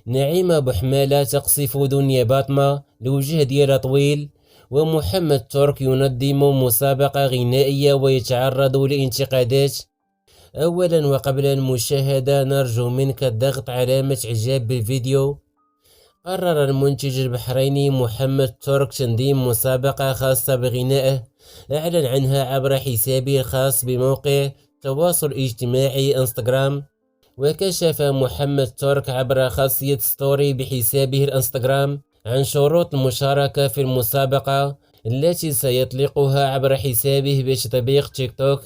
نعيمة بوحمالة تقصف دنيا باطمة الوجه ديالها طويل. ومحمد ترك ينظم مسابقة غنائية ويتعرض لانتقادات. أولا وقبل المشاهدة نرجو منك الضغط علامة إعجاب بالفيديو. قرر المنتج البحريني محمد ترك تنظيم مسابقة خاصة بغنائه، أعلن عنها عبر حسابه الخاص بموقع التواصل الاجتماعي انستغرام. وكشف محمد ترك عبر خاصية ستوري بحسابه الانستغرام عن شروط المشاركة في المسابقة التي سيطلقها عبر حسابه بتطبيق تيك توك.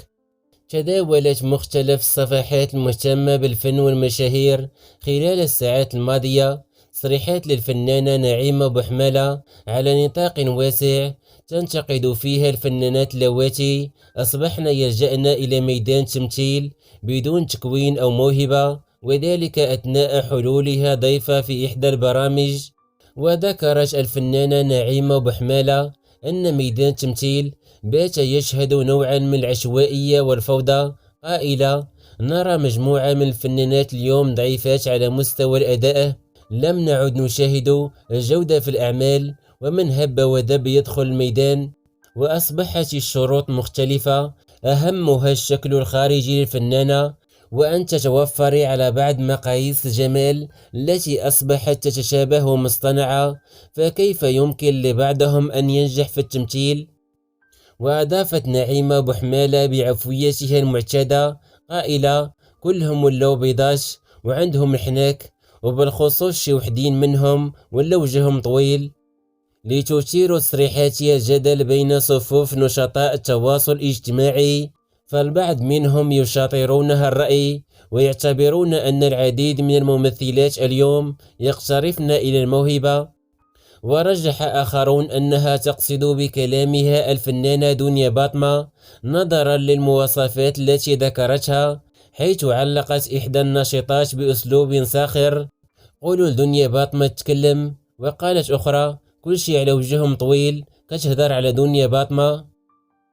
تداولت مختلف الصفحات المهتمة بالفن والمشاهير خلال الساعات الماضية تصريحات للفنانة نعيمة بوحمالة على نطاق واسع تنتقد فيها الفنانات اللواتي أصبحن يلجأن إلى ميدان التمثيل بدون تكوين أو موهبة، وذلك أثناء حلولها ضيفة في إحدى البرامج. وذكرت الفنانة نعيمة بوحمالة أن ميدان التمثيل بات يشهد نوعا من العشوائية والفوضى، قائلة: نرى مجموعة من الفنانات اليوم ضعيفات على مستوى الأداء، لم نعد نشاهد الجودة في الأعمال، ومن هب ودب يدخل الميدان. وأصبحت الشروط مختلفة، أهمها الشكل الخارجي للفنانة، وأن تتوفر على بعض مقاييس الجمال التي أصبحت تتشابه ومصطنعة، فكيف يمكن لبعضهم أن ينجح في التمثيل؟ وأضافت نعيمة بوحمالة بعفويتها المعتادة قائلة: كلهم ولاو بيضاش وعندهم الحناك، وبالخصوص شي وحدين منهم ولا وجههم طويل. لتثير تصريحاتها الجدل بين صفوف نشطاء التواصل الاجتماعي، فالبعض منهم يشاطرونها الرأي ويعتبرون أن العديد من الممثلات اليوم يقترفن إلى الموهبة. ورجح آخرون أنها تقصد بكلامها الفنانة دنيا باطمة نظرا للمواصفات التي ذكرتها، حيث علقت إحدى الناشطات بأسلوب ساخر: قولوا لدنيا باطمة تتكلم. وقالت أخرى: كل شي على وجههم طويل، كتهدر على دنيا باطمة.